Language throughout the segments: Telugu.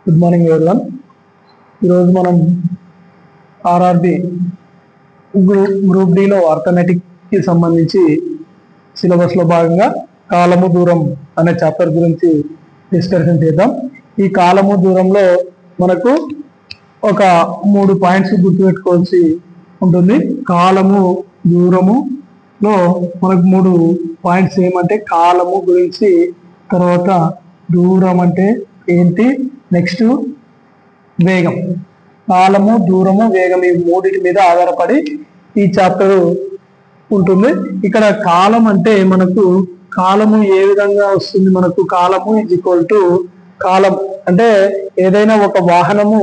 Good morning everyone. ఈరోజు మనం ఆర్ఆర్బి గ్రూప్ డిలో అర్థమెటిక్కి సంబంధించి సిలబస్లో భాగంగా కాలము దూరం అనే చాప్టర్ గురించి డిస్కషన్ చేద్దాం. ఈ కాలము దూరంలో మనకు ఒక 3 పాయింట్స్ గుర్తుపెట్టుకోవాల్సి ఉంటుంది. కాలము దూరములో మనకు 3 పాయింట్స్ ఏమంటే కాలము గురించి, తర్వాత దూరం అంటే ఏంటి, నెక్స్ట్ వేగం. కాలము, దూరము, వేగం ఈ మూడింటి మీద ఆధారపడి ఈ చాప్టర్ ఉంటుంది. ఇక్కడ కాలం అంటే మనకు కాలము ఏ విధంగా వస్తుంది, మనకు కాలము ఈజ్ ఈక్వల్ టు కాలం అంటే ఏదైనా ఒక వాహనము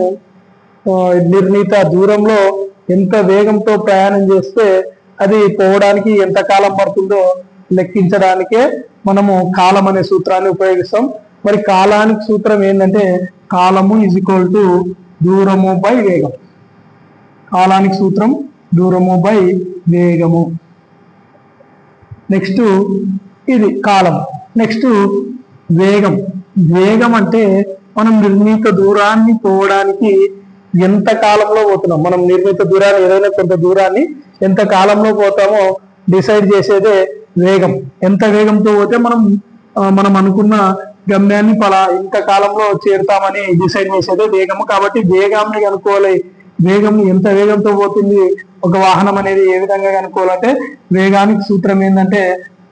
నిర్ణీత దూరంలో ఎంత వేగంతో ప్రయాణం చేస్తే అది పోవడానికి ఎంత కాలం పడుతుందో లెక్కించడానికే మనము కాలం అనే సూత్రాన్ని ఉపయోగిస్తాం. మరి కాలానికి సూత్రం ఏంటంటే కాలము ఈజ్ ఈక్వల్ టు దూరము బై వేగం. కాలానికి సూత్రం దూరము బై వేగము. నెక్స్ట్ ఇది కాలం. నెక్స్ట్ వేగం. వేగం అంటే మనం నిర్ణీత దూరాన్ని పోవడానికి ఎంత కాలంలో పోతున్నాం, మనం నిర్ణీత దూరాన్ని ఏదైనా కొంత దూరాన్ని ఎంత కాలంలో పోతామో డిసైడ్ చేసేదే వేగం. ఎంత వేగంతో పోతే మనం అనుకున్న గమ్యాన్ని ఇంత కాలంలో చేరుతామని డిసైడ్ చేసేదే వేగము. కాబట్టి వేగాన్ని కనుక్కోవాలి. వేగం ఎంత వేగంతో పోతుంది ఒక వాహనం అనేది ఏ విధంగా కనుక్కోవాలంటే వేగానికి సూత్రం ఏంటంటే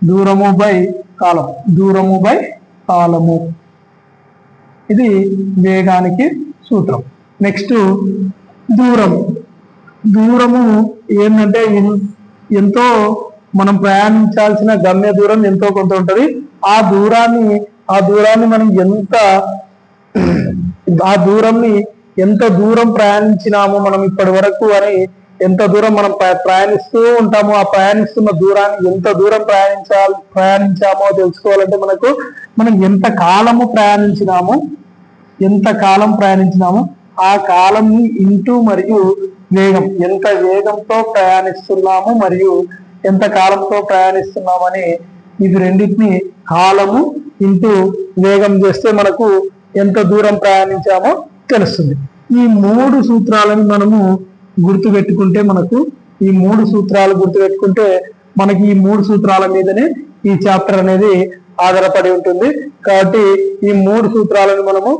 దూరము బై కాలం. దూరము బై కాలము, ఇది వేగానికి సూత్రం. నెక్స్ట్ దూరం. దూరము ఏంటంటే ఎంతో మనం ప్రయాణించాల్సిన గమ్య దూరం ఎంతో కొంత ఉంటుంది. ఆ దూరాన్ని మనం ఎంత దూరం ప్రయాణించినాము మనం ఇప్పటి వరకు అని, ఎంత దూరం మనం ప్రయాణిస్తూ ఉంటామో ఆ ప్రయాణిస్తున్న దూరాన్ని ఎంత దూరం ప్రయాణించామో తెలుసుకోవాలంటే మనం ఎంత కాలం ప్రయాణించినామో ఆ కాలంని ఇంటూ మరియు వేగం, ఎంత వేగంతో ప్రయాణిస్తున్నాము మరియు ఎంత కాలంతో ప్రయాణిస్తున్నామని ఇది రెండింటిని కాలము ఇంటూ వేగం చేస్తే మనకు ఎంత దూరం ప్రయాణించామో తెలుస్తుంది. ఈ 3 సూత్రాలని మనము గుర్తుపెట్టుకుంటే మనకి ఈ 3 సూత్రాల మీదనే ఈ చాప్టర్ అనేది ఆధారపడి ఉంటుంది. కాబట్టి ఈ 3 సూత్రాలను మనము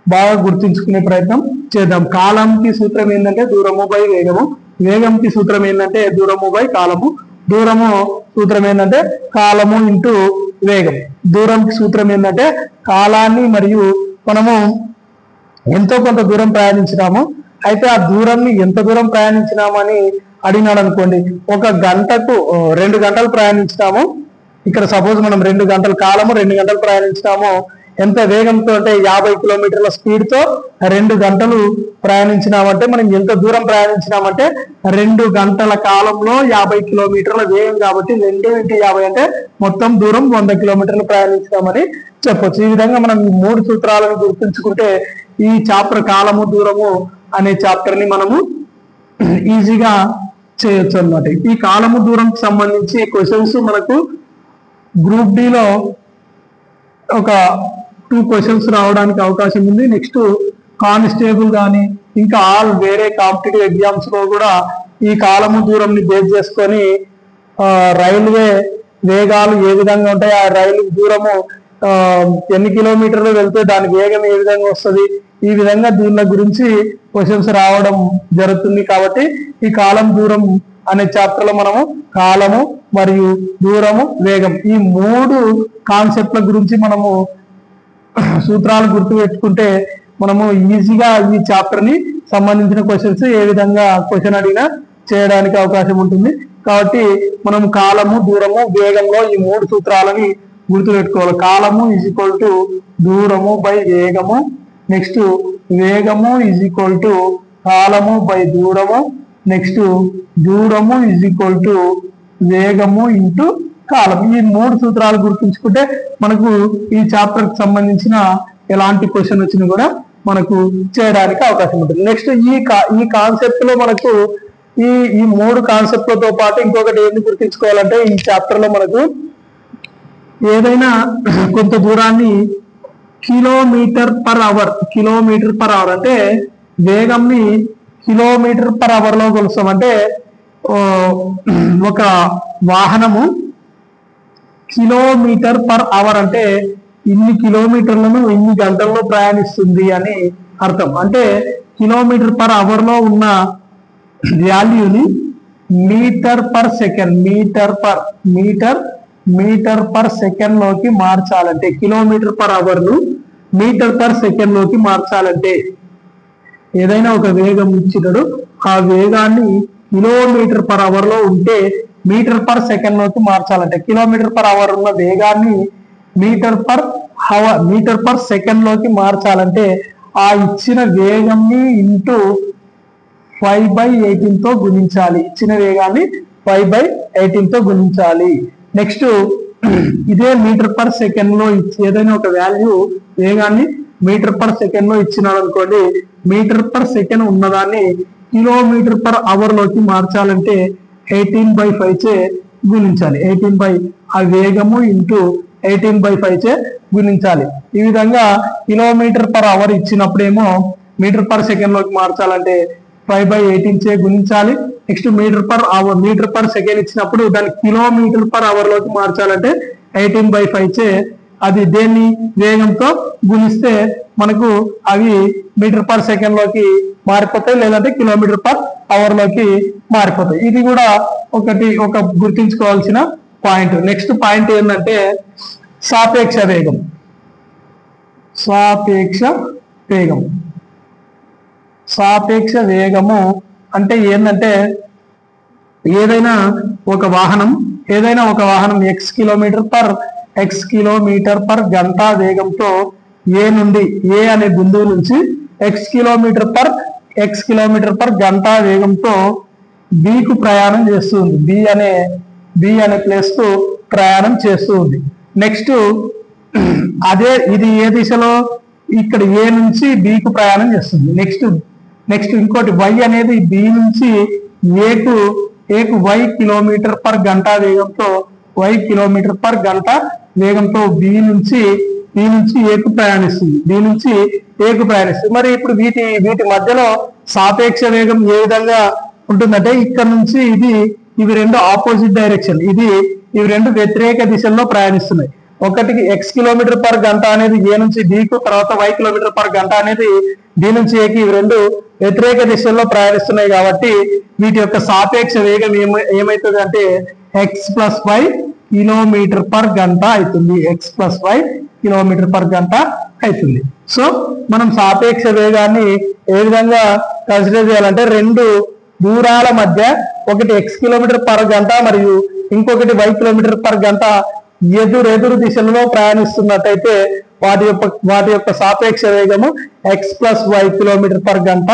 బాగా గుర్తుంచుకునే ప్రయత్నం చేద్దాం. కాలంకి సూత్రం ఏంటంటే దూరము బై వేగము. వేగంకి సూత్రం ఏంటంటే దూరము బై కాలము. దూరము సూత్రం ఏంటంటే కాలము ఇంటూ వేగం. దూరంకి సూత్రం ఏంటంటే కాలాన్ని మరియు మనము ఎంతో కొంత దూరం ప్రయాణించినాము. అయితే ఆ దూరాన్ని ఎంత దూరం ప్రయాణించినాము అని అడిగినాడు అనుకోండి. ఒక గంటకు 2 గంటలు ప్రయాణించినాము. ఇక్కడ సపోజ్ మనం 2 గంటలు కాలము 2 గంటలు ప్రయాణించినాము. ఎంత వేగంతో అంటే 50 కిలోమీటర్ల స్పీడ్ తో 2 గంటలు ప్రయాణించినామంటే మనం ఎంత దూరం ప్రయాణించినామంటే 2 గంటల కాలంలో 50 కిలోమీటర్ల వేగం. కాబట్టి 2 × 50 అంటే మొత్తం దూరం 100 కిలోమీటర్లు ప్రయాణించినామని చెప్పొచ్చు. ఈ విధంగా మనం ఈ 3 సూత్రాలను గుర్తుంచుకుంటే ఈ చాప్టర్ కాలము దూరము అనే చాప్టర్ ని మనము ఈజీగా చేయొచ్చు అన్నమాట. ఈ కాలము దూరంకి సంబంధించి క్వశ్చన్స్ మనకు గ్రూప్ డిలో ఒక 2 క్వశ్చన్స్ రావడానికి అవకాశం ఉంది. నెక్స్ట్ కానిస్టేబుల్ కానీ ఇంకా వేరే కాంపిటేటివ్ ఎగ్జామ్స్ లో కూడా ఈ కాలము దూరంని బేస్ చేసుకొని రైల్వే వేగాలు ఏ విధంగా ఉంటాయి, ఆ రైలు దూరము ఎన్ని కిలోమీటర్లు వెళ్తే దాని వేగం ఏ విధంగా వస్తుంది, ఈ విధంగా దీని గురించి క్వశ్చన్స్ రావడం జరుగుతుంది. కాబట్టి ఈ కాలం దూరం అనే చాప్టర్ లో మనము కాలము మరియు దూరము వేగం ఈ 3 కాన్సెప్ట్ల గురించి మనము సూత్రాలు గుర్తు పెట్టుకుంటే మనము ఈజీగా ఈ చాప్టర్ ని సంబంధించిన క్వశ్చన్స్ ఏ విధంగా క్వశ్చన్ అడిగినా చేయడానికి అవకాశం ఉంటుంది. కాబట్టి మనం కాలము దూరము వేగంలో ఈ 3 సూత్రాలని గుర్తు పెట్టుకోవాలి. కాలము ఈజ్ ఈక్వల్ టు దూరము బై వేగము. నెక్స్ట్ వేగము ఈజ్ ఈక్వల్ టు కాలము బై దూరము. నెక్స్ట్ దూరము ఈజ్ ఈక్వల్ టు వేగము ఇంటూ కాలం. ఈ 3 సూత్రాలు గుర్తుంచుకుంటే మనకు ఈ చాప్టర్ కి సంబంధించిన ఎలాంటి క్వశ్చన్ వచ్చినా కూడా మనకు చేయడానికి అవకాశం ఉంటుంది. నెక్స్ట్ ఈ కాన్సెప్ట్ లో మనకు ఈ 3 కాన్సెప్ట్లతో పాటు ఇంకొకటి ఏంటి గుర్తించుకోవాలంటే ఈ చాప్టర్ లో మనకు ఏదైనా కొంత దూరాన్ని kilometre per hour. Kilometre per hour అంటే వేగంని కిలోమీటర్ పర్ అవర్ లో కొలుస్తాం. అంటే ఒక వాహనము కిలోమీటర్ పర్ అవర్ అంటే ఇన్ని కిలోమీటర్లను ఇన్ని గంటల్లో ప్రయాణిస్తుంది అని అర్థం. అంటే కిలోమీటర్ పర్ అవర్ లో ఉన్న వాల్యూని metre per second metre per second లోకి మార్చాలంటే, కిలోమీటర్ పర్ అవర్ ను మీటర్ పర్ సెకండ్ లోకి మార్చాలంటే, ఏదైనా ఒక వేగం ఇచ్చినడు ఆ వేగాన్ని కిలోమీటర్ పర్ అవర్ లో ఉంటే మీటర్ పర్ సెకండ్ లోకి మార్చాలంటే, కిలోమీటర్ పర్ అవర్ ఉన్న వేగాన్ని మీటర్ పర్ సెకండ్ లోకి మార్చాలంటే ఆ ఇచ్చిన వేగంని ఇంటూ 5/18 తో గుణించాలి. ఇచ్చిన వేగాన్ని 5/18 తో గుణించాలి. నెక్స్ట్ ఇదే మీటర్ పర్ సెకండ్ లో ఏదైనా ఒక వాల్యూ వేగాన్ని మీటర్ పర్ సెకండ్ లో ఇచ్చినాడు అనుకోండి, మీటర్ పర్ సెకండ్ ఉన్నదాన్ని కిలోమీటర్ పర్ అవర్ లోకి మార్చాలంటే 18/5 చే గుణించాలి. ఆ వేగము ఇంటూ 18/5 చే గుణించాలి. ఈ విధంగా కిలోమీటర్ పర్ అవర్ ఇచ్చినప్పుడేమో మీటర్ పర్ సెకండ్ లోకి మార్చాలంటే 5/18 చే గుణించాలి. నెక్స్ట్ మీటర్ పర్ సెకండ్ ఇచ్చినప్పుడు దాన్ని కిలోమీటర్ పర్ అవర్ లోకి మార్చాలంటే 18/5 చే అది దేన్ని వేగంతో గుణిస్తే మనకు అవి మీటర్ పర్ సెకండ్ లోకి మారిపోతాయి, లేదంటే కిలోమీటర్ పర్ అవర్ లోకి మారిపోతాయి. ఇది కూడా ఒక గుర్తించుకోవాల్సిన పాయింట్. నెక్స్ట్ పాయింట్ ఏంటంటే సాపేక్ష వేగం. సాపేక్ష వేగము అంటే ఏంటంటే ఏదైనా ఒక వాహనం x కిలోమీటర్ పర్ గంట వేగంతో ఏ అనే బిందువు నుంచి x కిలోమీటర్ పర్ గంట వేగంతో b కు ప్రయాణం చేస్తుంది. బి అనే ప్లేస్ కు ప్రయాణం చేస్తుంది. నెక్స్ట్ ఇది ఏ దిశలో, ఇక్కడ ఏ నుంచి b కు ప్రయాణం చేస్తుంది. నెక్స్ట్ ఇంకోటి y అనేది b నుంచి ఏకు y కిలోమీటర్ పర్ గంట వేగంతో b నుంచి ఏకు ప్రయాణిస్తుంది. మరి ఇప్పుడు వీటి మధ్యలో సాపేక్ష వేగం ఏ విధంగా ఉంటుందంటే, ఇక్కడ నుంచి ఇవి రెండు ఆపోజిట్ డైరెక్షన్, ఇవి రెండు వ్యతిరేక దిశల్లో ప్రయాణిస్తున్నాయి. ఒకటికి x కిలోమీటర్ పర్ గంట అనేది ఏ నుంచి b కు, తర్వాత y కిలోమీటర్ పర్ గంట అనేది b నుంచి a కి, ఇవి రెండు వ్యతిరేక దిశల్లో ప్రయాణిస్తున్నాయి. కాబట్టి వీటి యొక్క సాపేక్ష వేగం ఏమైతుంది అంటే x+y కిలోమీటర్ పర్ గంట అవుతుంది. సో మనం సాపేక్ష వేగాన్ని ఏ విధంగా కన్సిడర్ చేయాలంటే, రెండు దూరాల మధ్య ఒకటి x కిలోమీటర్ పర్ గంట మరియు ఇంకొకటి y కిలోమీటర్ పర్ గంట ఎదురు దిశలలో ప్రయాణిస్తున్నట్టయితే వాటి యొక్క సాపేక్ష వేగము x+y కిలోమీటర్ పర్ గంట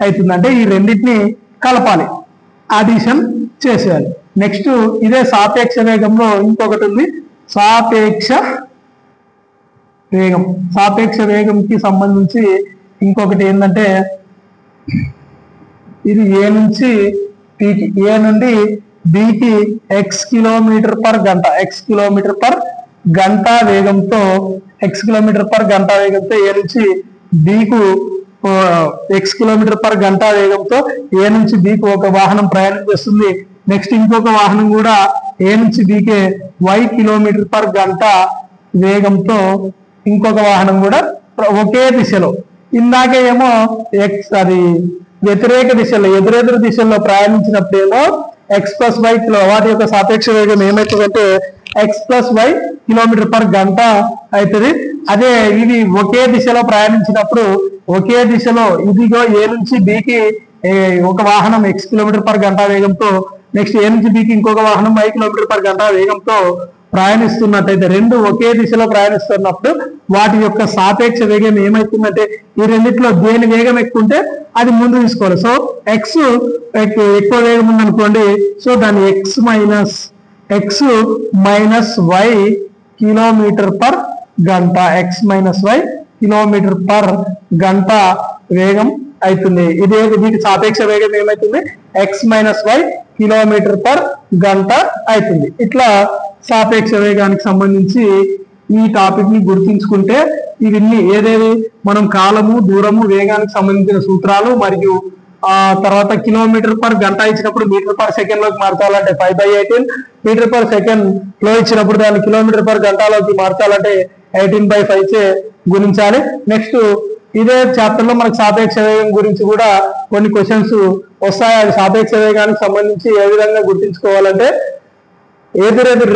అవుతుంది. అంటే ఈ రెండింటిని కలపాలి, అడిషన్ చేసేయాలి. నెక్స్ట్ ఇదే సాపేక్ష వేగంలో ఇంకొకటి ఉంది, సాపేక్ష వేగంకి సంబంధించి ఇంకొకటి ఏంటంటే, ఇది ఏ నుండి బికి x కిలోమీటర్ పర్ గంట వేగంతో ఏ నుంచి బికు x కిలోమీటర్ పర్ గంట వేగంతో ఏ నుంచి బికు ఒక వాహనం ప్రయాణం చేస్తుంది. నెక్స్ట్ ఇంకొక వాహనం కూడా ఏ నుంచి బికే y కిలోమీటర్ పర్ గంట వేగంతో ఇంకొక వాహనం కూడా ఒకే దిశలో, ఇందాక ఏమో అది వ్యతిరేక దిశలో ఎదురెదురు దిశల్లో ప్రయాణించినప్పుడేమో x+y వాటి యొక్క సాపేక్ష వేగం ఏమవుతుందంటే x+y కిలోమీటర్ పర్ గంట అవుతుంది. అదే ఇది ఒకే దిశలో ప్రయాణించినప్పుడు ఒకే దిశలో ఇదిగో ఏ నుంచి బికి ఒక వాహనం x కిలోమీటర్ పర్ గంట వేగంతో, నెక్స్ట్ ఏ నుంచి బికి ఇంకొక వాహనం y కిలోమీటర్ పర్ గంట వేగంతో ప్రయాణిస్తున్నట్టయితే, రెండు ఒకే దిశలో ప్రయాణిస్తున్నప్పుడు వాటి యొక్క సాపేక్ష వేగం ఏమవుతుందంటే, ఈ రెండిట్లో దేని వేగం ఎక్కువ ఉంటే అది ముందు తీసుకోవాలి. సో x ఎక్కువ వేగం ఉందనుకోండి, సో దాన్ని x minus y kilometre per గంట వేగం అవుతుంది. వీటి సాపేక్ష వేగం ఏమైతుంది, x-y కిలోమీటర్ పర్ గంట అవుతుంది. ఇట్లా సాపేక్ష వేగానికి సంబంధించి ఈ టాపిక్ ని గుర్తించుకుంటే ఇవన్నీ ఏదేవి మనం కాలము, దూరము, వేగానికి సంబంధించిన సూత్రాలు మరియు తర్వాత కిలోమీటర్ పర్ గంట ఇచ్చినప్పుడు మీటర్ పర్ సెకండ్ లోకి మార్చాలంటే 5/18, మీటర్ పర్ సెకండ్ లో ఇచ్చినప్పుడు దాన్ని కిలోమీటర్ పర్ గంటలోకి మార్చాలంటే 18/5 చే గుణించాలి. నెక్స్ట్ ఇదే చాప్టర్ లో మనకు సాపేక్ష వేగం గురించి కూడా కొన్ని క్వశ్చన్స్ వస్తాయి. అది సాపేక్ష వేగానికి సంబంధించి ఏ విధంగా గుర్తించుకోవాలంటే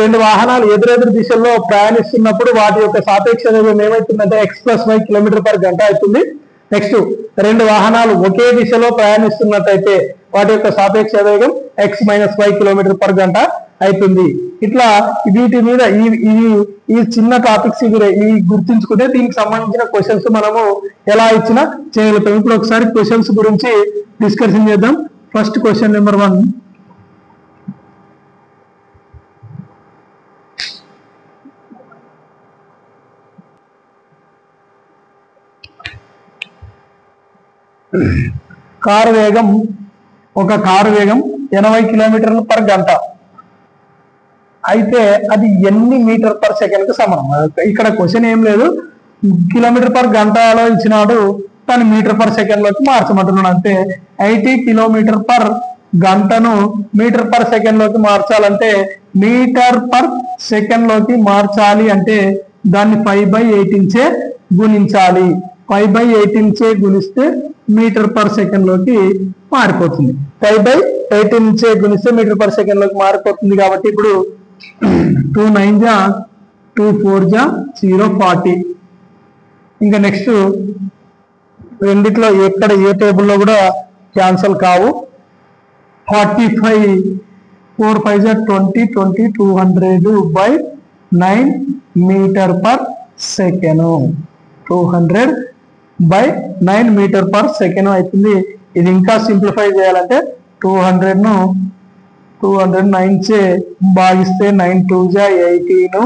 రెండు వాహనాలు ఎదురెదురు దిశల్లో ప్రయాణిస్తున్నప్పుడు వాటి యొక్క సాపేక్ష వేగం ఏమైతుందంటే x+y కిలోమీటర్ పర్ గంట అవుతుంది. నెక్స్ట్ రెండు వాహనాలు ఒకే దిశలో ప్రయాణిస్తున్నట్టయితే వాటి యొక్క సాపేక్ష వేగం x-y కిలోమీటర్ పర్ గంట అవుతుంది. ఇట్లా వీటి మీద ఈ చిన్న టాపిక్స్ ఇవి గుర్తించుకుంటే దీనికి సంబంధించిన క్వశ్చన్స్ మనము ఎలా ఇచ్చినా చేయగలుగుతాం. ఇప్పుడు ఒకసారి క్వశ్చన్స్ గురించి డిస్కషన్ చేద్దాం. First question number 1. కారు వేగం 80 కిలోమీటర్ల పర్ గంట అయితే అది ఎన్ని మీటర్ పర్ సెకండ్ కు సమానం. ఇక్కడ క్వశ్చన్ ఏం లేదు, కిలోమీటర్ పర్ గంటలో ఇచ్చినాడు, దాన్ని మీటర్ పర్ సెకండ్ లోకి మార్చమంటున్నాడు. అంటే 80 కిలోమీటర్ పర్ గంటను మీటర్ పర్ సెకండ్ లోకి మార్చాలంటే మీటర్ పర్ సెకండ్ లోకి మార్చాలి అంటే దాన్ని 5/18 చే గుణించాలి. 5/18 చే గుణిస్తే మీటర్ పర్ సెకండ్ లోకి మారిపోతుంది. 5/18 చే గుణిస్తే మీటర్ పర్ సెకండ్ లోకి మారిపోతుంది. కాబట్టి ఇప్పుడు 2 9 జా 2 4 జా 0 40. ఇంకా నెక్స్ట్ రెండిట్లో ఎక్కడ ఏ టేబుల్లో కూడా క్యాన్సల్ కావు. 45 4 5 జా 20 20 200/9 metre per second. 200/9 metre per second అవుతుంది. ఇది ఇంకా సింప్లిఫై చేయాలంటే 200 చే భాగిస్తే 9 2 జా 18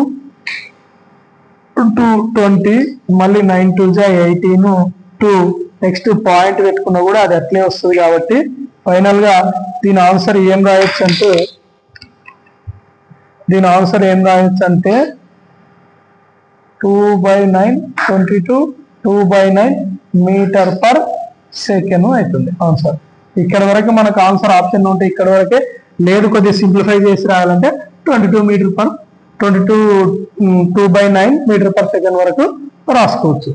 220 మళ్ళీ 9 2 జా 18 2. నెక్స్ట్ పాయింట్ పెట్టుకున్నా కూడా అది అట్లే వస్తుంది. కాబట్టి ఫైనల్ గా దీని ఆన్సర్ ఏం రాయొచ్చు అంటే 2/9 22 2/9 మీటర్ పర్ సెకండ్ అవుతుంది ఆన్సర్. ఇక్కడ వరకు మనకు ఆన్సర్ ఆప్షన్ ఉంటే ఇక్కడ వరకే, లేదు కొద్దిగా సింప్లిఫై చేసి రాయాలంటే 2/9 మీటర్ పర్ సెకండ్ వరకు రాసుకోవచ్చు.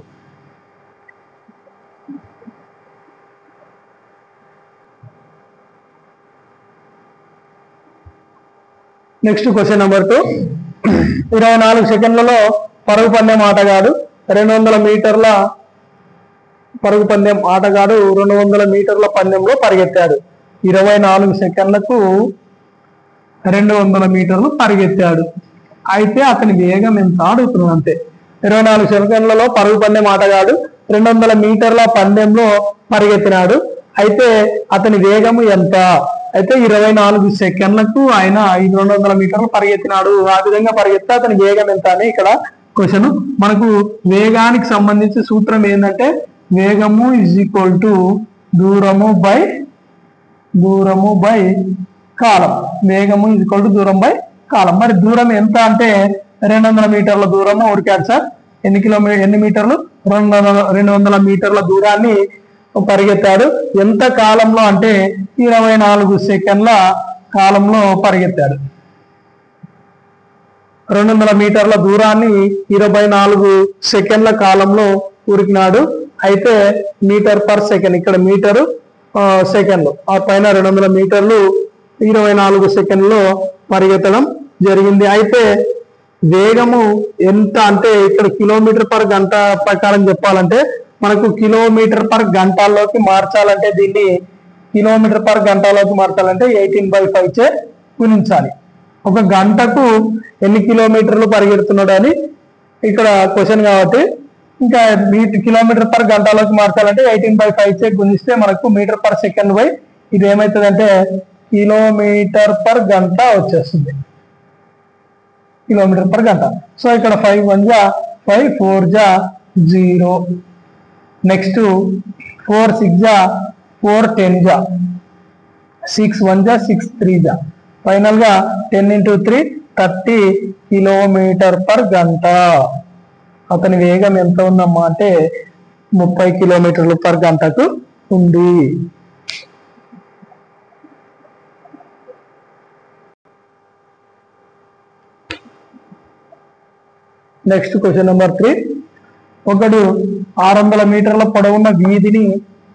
Next question number 2. 24 సెకండ్లలో పరుగు పందెం ఆటగాడు 200 మీటర్ల పందెంలో పరిగెత్తాడు. 24 సెకండ్లకు 200 మీటర్లు పరిగెత్తాడు. అయితే అతని వేగం ఎంత అడుగుతున్నాడు. అంతే, 24 సెకండ్లలో పరుగు పందెం ఆటగాడు 200 మీటర్ల పందెంలో పరిగెత్తినాడు. అయితే అతని వేగము ఎంత? అయితే 24 సెకండ్లకు ఆయన 200 మీటర్లు పరిగెత్తినాడు. ఆ విధంగా పరిగెత్తే అతని వేగం ఎంత అని ఇక్కడ క్వశ్చన్. మనకు వేగానికి సంబంధించి సూత్రం ఏంటంటే వేగము = దూరము బై కాలం. వేగము = దూరం బై కాలం. మరి దూరం ఎంత అంటే 200 మీటర్ల దూరము ఉరికాడు సార్. ఎన్ని మీటర్లు? 200 మీటర్ల దూరాన్ని పరిగెత్తాడు. ఎంత కాలంలో అంటే 24 సెకండ్ల కాలంలో పరిగెత్తాడు. 200 మీటర్ల దూరాన్ని 24 సెకండ్ల కాలంలో ఉరికినాడు. అయితే మీటర్ పర్ సెకండ్, ఇక్కడ మీటరు సెకండ్లు, ఆ పైన 200 మీటర్లు 24 సెకండ్లో పరిగెత్తడం జరిగింది. అయితే వేగము ఎంత అంటే ఇక్కడ కిలోమీటర్ పర్ గంట ప్రకారం చెప్పాలంటే మనకు కిలోమీటర్ పర్ గంటలోకి మార్చాలంటే దీన్ని కిలోమీటర్ పర్ గంటలోకి మార్చాలంటే 18/5 చే గుణించాలి. ఒక గంటకు ఎన్ని కిలోమీటర్లు పరిగెడుతున్నాడు అని ఇక్కడ క్వశ్చన్. కాబట్టి ఇంకా కిలోమీటర్ పర్ గంటలోకి మార్చాలంటే 18/5 చే గుణిస్తే మనకు మీటర్ పర్ సెకండ్ బై ఇది ఏమవుతుందంటే కిలోమీటర్ పర్ గంట వచ్చేస్తుంది. కిలోమీటర్ పర్ గంట. సో ఇక్కడ 5 1 జా 5 4 జా 0. నెక్స్ట్ 4 6 జా 4 10 జా 6 1 జా 6 3 జా. ఫైనల్ గా 10 × 3 30 కిలోమీటర్ పర్ గంట. అతని వేగం ఎంత ఉందమ్మా అంటే 30 కిలోమీటర్లు పర్ గంటకు ఉంది. Next question number 3. ఒకడు 600 మీటర్ల పొడవున్న వీధిని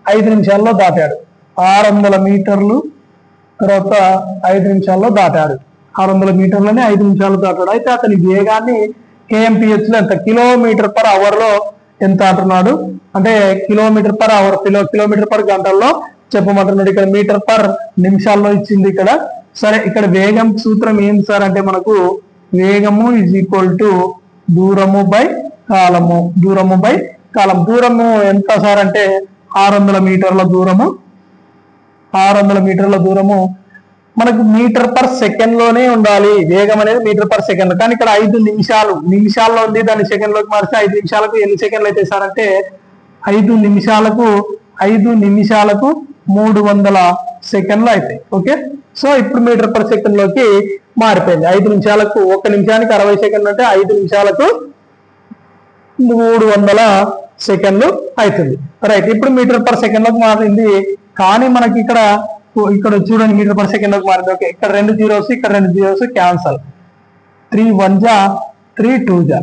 5 నిమిషాల్లో దాటాడు. 600 మీటర్లు తర్వాత 5 నిమిషాల్లో దాటాడు. 600 మీటర్లని 5 నిమిషాలు దాటాడు. అయితే అతని వేగాన్ని KMPH లో ఎంత, కిలోమీటర్ పర్ అవర్ లో ఎంత అంటున్నాడు. అంటే kilometre per hour, kilometre per గంటల్లో చెప్పమంటున్నాడు. ఇక్కడ మీటర్ పర్ నిమిషాల్లో ఇచ్చింది ఇక్కడ. సరే, ఇక్కడ వేగం సూత్రం ఏంటి సార్ అంటే మనకు వేగము ఈజ్ ఈక్వల్ టు దూరము బై కాలము. దూరము బై కాలం. దూరము ఎంత సార్ అంటే 600 మీటర్ల దూరము. 600 మీటర్ల దూరము మనకు మీటర్ పర్ సెకండ్ లోనే ఉండాలి. వేగం అనేది మీటర్ పర్ సెకండ్. కానీ ఇక్కడ 5 నిమిషాల్లో ఉంది. దాన్ని సెకండ్ లోకి మారిస్తే 5 నిమిషాలకు ఎన్ని సెకండ్లు అయితే సార్ అంటే 5 నిమిషాలకు 300 సెకండ్లు అవుతాయి. ఓకే, సో ఇప్పుడు మీటర్ పర్ సెకండ్ లోకి మారిపోయింది. 5 నిమిషాలకు, 1 నిమిషానికి 60 సెకండ్లు అంటే 5 నిమిషాలకు 300 సెకండ్లు అవుతుంది. రైట్, ఇప్పుడు మీటర్ పర్ సెకండ్ లోకి మారింది. కానీ మనకి ఇక్కడ చూడండి మీటర్ పర్ సెకండ్ లోకి మారింది. ఓకే, ఇక్కడ 2 జీరోస్, ఇక్కడ 2 జీరోస్ క్యాన్సల్. 3 1 జా 3 2 జా.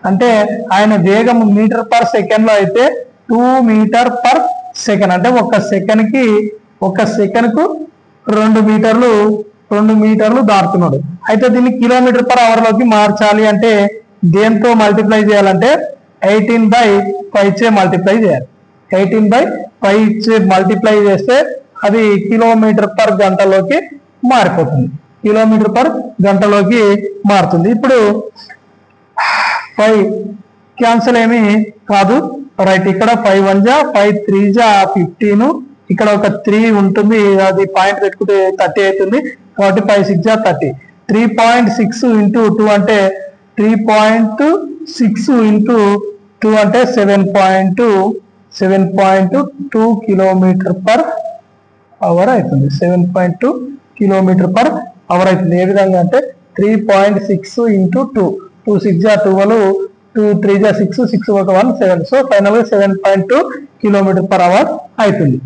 అంటే ఆయన వేగం మీటర్ పర్ సెకండ్ లో అయితే 2 మీటర్ పర్ సెకండ్. అంటే ఒక సెకండ్ కు 2 మీటర్లు దాటుతున్నాడు. అయితే దీన్ని కిలోమీటర్ పర్ అవర్ లోకి మార్చాలి అంటే దేంతో మల్టిప్లై చేయాలంటే 18/5 చే మల్టిప్లై చేయాలి. 18/5 చే మల్టిప్లై చేస్తే అది కిలోమీటర్ పర్ గంటలోకి మారిపోతుంది. కిలోమీటర్ పర్ గంటలోకి మారుతుంది. ఇప్పుడు 5 క్యాన్సల్ ఏమీ కాదు. రైట్, ఇక్కడ 5 1 జా 5 3 జా 15. ఇక్కడ ఒక 3 ఉంటుంది, అది పాయింట్ పెట్టుకుంటే 30 అవుతుంది. కాబట్టి 5 6 జా 30. 3.6 ఇంటూ 2 అంటే 3.6 ఇంటూ 2 అంటే 7.2 కిలోమీటర్ పర్ అవర్ అవుతుంది. 7.2 కిలోమీటర్ పర్ అవర్ అవుతుంది. ఏ విధంగా అంటే 3.6 ఇంటూ 2, 2 6 జా 12, 2 3 జా 6, 6 1 7. సో ఫైనల్ గా 7.2 కిలోమీటర్ పర్ అవర్ అవుతుంది.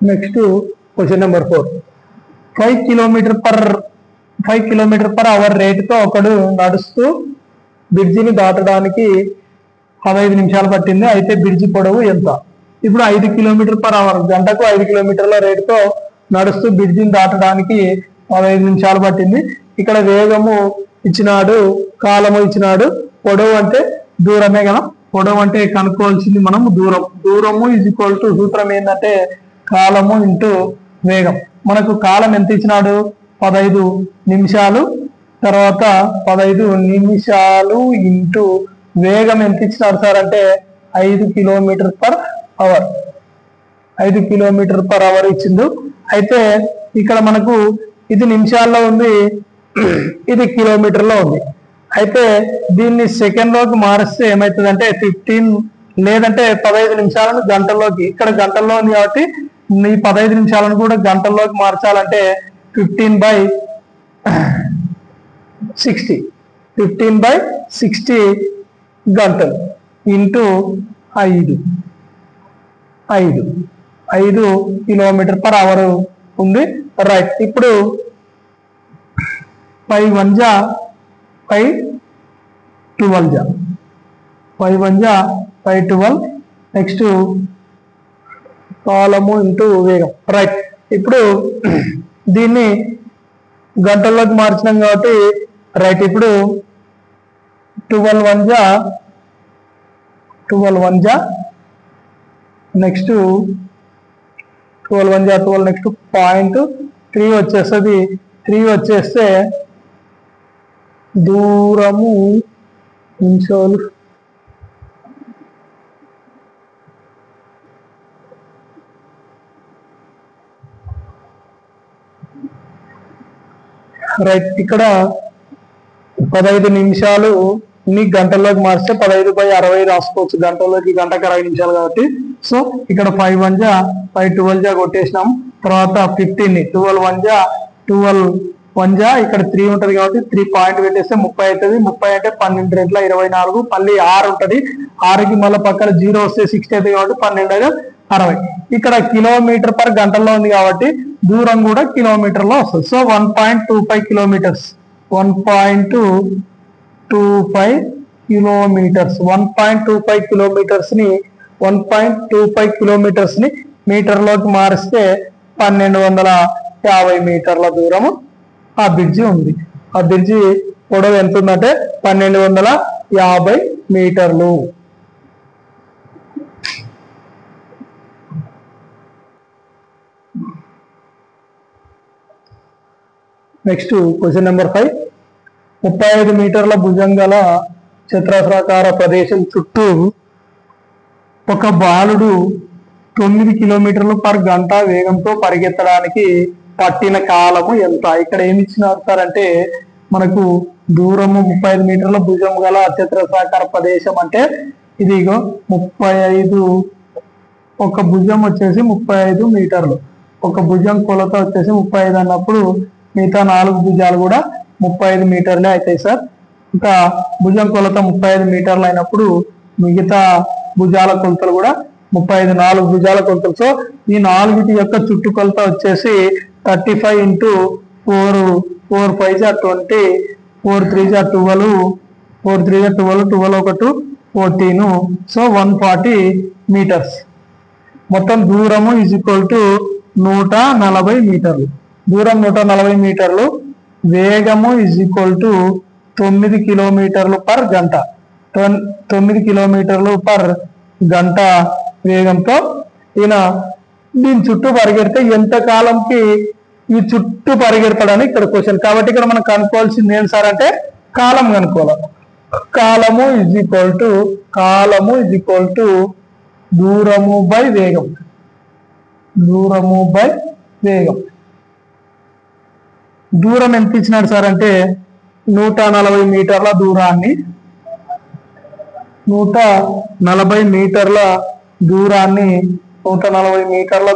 Next question number 4. 5 kilometre per hour రేటుతో ఒకడు నడుస్తూ బ్రిడ్జిని దాటడానికి 15 నిమిషాలు పట్టింది. అయితే బ్రిడ్జి పొడవు ఎంత? ఇప్పుడు 5 కిలోమీటర్ పర్ అవర్, గంటకు 5 కిలోమీటర్ల రేటుతో నడుస్తూ బ్రిడ్జిని దాటడానికి 15 నిమిషాలు పట్టింది. ఇక్కడ వేగము ఇచ్చినాడు, కాలము ఇచ్చినాడు, పొడవు అంటే దూరమే కదా. పొడవు అంటే కనుక్కోవాల్సింది మనం దూరము ఈజ్ ఈక్వల్ టు సూత్రం ఏంటంటే కాలము ఇంటూ వేగం. మనకు కాలం ఎంత ఇచ్చినాడు? 15 నిమిషాలు. తర్వాత 15 నిమిషాలు ఇంటూ వేగం ఎంత ఇచ్చినాడు సార్ అంటే 5 kilometre per hour. 5 kilometre per hour ఇచ్చిండు. అయితే ఇక్కడ మనకు ఇది నిమిషాల్లో ఉంది, ఇది కిలోమీటర్లో ఉంది. అయితే దీన్ని సెకండ్ లోకి మారిస్తే ఏమవుతుంది అంటే 15 లేదంటే 15 నిమిషాలను గంటల్లోకి, ఇక్కడ గంటల్లో ఉంది కాబట్టి ఈ 15 నిమిషాలను కూడా గంటల్లోకి మార్చాలంటే 15/60 గంటలు ఇంటూ 5 కిలోమీటర్ పర్ అవర్ ఉంది. రైట్, ఇప్పుడు 5 1 జా 5 12 జా 5 1 జా 5 12. నెక్స్ట్ కాలము ఇంటూ వేగం. రైట్, ఇప్పుడు దీన్ని గంటల్లోకి మార్చినాం కాబట్టి రైట్, ఇప్పుడు 12 1 జా నెక్స్ట్ 12 1 జా 12. నెక్స్ట్ 0.3 వచ్చేస్తుంది. 3 వచ్చేస్తే దూరము నిమిషాలు రైట్, ఇక్కడ 15 నిమిషాలు గంటల్లోకి మార్చితే 15/60 రాసుకోవచ్చు. గంటలోకి గంటకు 60 నిమిషాలు కాబట్టి సో ఇక్కడ 5 1 జా 5 12 జా కొట్టేసినాం. తర్వాత 15 12 1 జా 12 1 జా ఇక్కడ 3 ఉంటది కాబట్టి 3 పాయింట్ పెట్టేస్తే 30 అవుతుంది. 30 అంటే 12 రెట్ల 24, మళ్ళీ 6 ఉంటది. 6కి మళ్ళీ పక్కన 0 వస్తే 60 అవుతుంది కాబట్టి 12 60. ఇక్కడ కిలోమీటర్ పర్ గంటల్లో ఉంది కాబట్టి దూరం కూడా కిలోమీటర్ లో వస్తుంది. సో 1.25 కిలోమీటర్స్ 1.25 కిలోమీటర్స్ 1.25 కిలోమీటర్స్ ని 1.25 కిలోమీటర్స్ ని మీటర్లోకి మారిస్తే 1250 మీటర్ల దూరము ఆ బ్రిడ్జి ఉంది. ఆ బ్రిడ్జి పొడవు ఎంత ఉందంటే 1250 మీటర్లు. Next question number 5. 35 మీటర్ల భుజంగల చతురస్రాకార ప్రదేశం చుట్టూ ఒక బాలుడు 9 కిలోమీటర్లు పర్ గంట వేగంతో పరిగెత్తడానికి పట్టిన కాలము ఎంత? ఇక్కడ ఏమి ఇచ్చినారు సార్ అంటే మనకు దూరము 35 మీటర్ల భుజం గల చతురస్రాకార ప్రదేశం అంటే ఇదిగో 35, ఒక భుజం వచ్చేసి 35 మీటర్లు, ఒక భుజం కొలత వచ్చేసి 35 అన్నప్పుడు మిగతా 4 భుజాలు కూడా 35 మీటర్లే అవుతాయి సార్. ఇంకా భుజం కొలత 35 మీటర్లు అయినప్పుడు మిగతా భుజాల కొలతలు కూడా 35, 4 భుజాల కొలతలు. సో ఈ 4 యొక్క చుట్టుకొలత వచ్చేసి 35 into 4, 4 5 జా 20, 4 3 జా 12, 4 3 జా 12, 12 1 14. So 140 metres. మొత్తం దూరము ఈజ్ ఈక్వల్ టు 140 మీటర్లు. దూరం 140 మీటర్లు. వేగము ఈజ్ ఈక్వల్ టు 9 కిలోమీటర్లు పర్ గంట. 9 కిలోమీటర్లు పర్ గంట వేగంతో ఈయన దీని చుట్టూ పరిగెడితే ఎంత కాలంకి ఈ చుట్టూ పరిగెడతాడని ఇక్కడ క్వశ్చన్. కాబట్టి ఇక్కడ మనం కనుక్కోవాల్సింది ఏం సార్ అంటే కాలం కనుక్కోవాలి. కాలము ఈజ్ ఈక్వల్ టు దూరము బై వేగం. దూరము బై వేగం. దూరం ఎంత ఇచ్చినాడు సార్ అంటే 140 మీటర్ల దూరాన్ని 140 మీటర్ల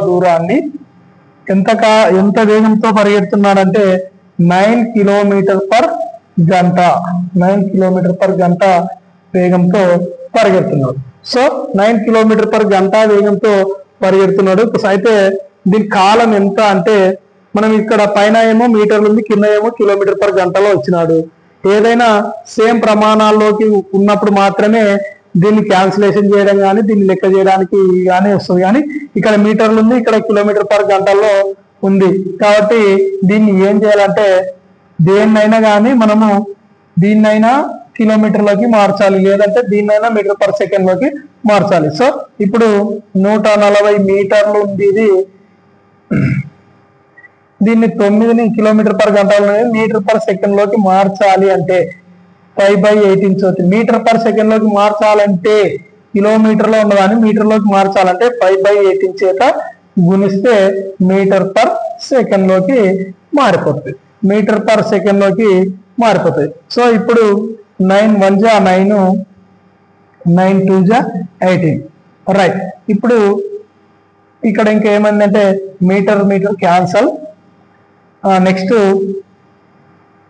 దూరాన్ని ఎంత వేగంతో పరిగెడుతున్నాడంటే 9 కిలోమీటర్ పర్ గంట. 9 కిలోమీటర్ పర్ గంట వేగంతో పరిగెడుతున్నాడు. సో 9 కిలోమీటర్ పర్ గంట వేగంతో పరిగెడుతున్నాడు. అయితే దీని కాలం ఎంత అంటే మనం ఇక్కడ పైన ఏమో మీటర్లు ఉంది, కింద ఏమో కిలోమీటర్ పర్ గంటలో వచ్చినాడు. ఏదైనా సేమ్ ప్రమాణాల్లోకి ఉన్నప్పుడు మాత్రమే దీన్ని క్యాన్సిలేషన్ చేయడం కానీ దీన్ని లెక్క చేయడానికి కానీ వస్తుంది. కానీ ఇక్కడ మీటర్లు ఉంది, ఇక్కడ కిలోమీటర్ పర్ గంటల్లో ఉంది. కాబట్టి దీన్ని ఏం చేయాలంటే దేన్నైనా కానీ మనము దీన్నైనా కిలోమీటర్లోకి మార్చాలి, లేదంటే దీన్నైనా మీటర్ పర్ సెకండ్ లోకి మార్చాలి. సో ఇప్పుడు 140 మీటర్లు ఉంది. దీన్ని 9ని కిలోమీటర్ పర్ గంటలో మీటర్ పర్ సెకండ్ లోకి మార్చాలి అంటే 5/8 ఇంచ్ అవుతుంది. మీటర్ పర్ సెకండ్ లోకి మార్చాలంటే కిలోమీటర్లో ఉన్నదాన్ని మీటర్లోకి మార్చాలంటే 5/8 ఇంచ్ చేత గుణిస్తే మీటర్ పర్ సెకండ్ లోకి మారిపోతుంది. మీటర్ పర్ సెకండ్ లోకి మారిపోతుంది. సో ఇప్పుడు 9 1 జా 9, 9 2 జా 18. రైట్. ఇప్పుడు ఇక్కడ ఇంకేమైందంటే మీటర్ క్యాన్సల్. నెక్స్ట్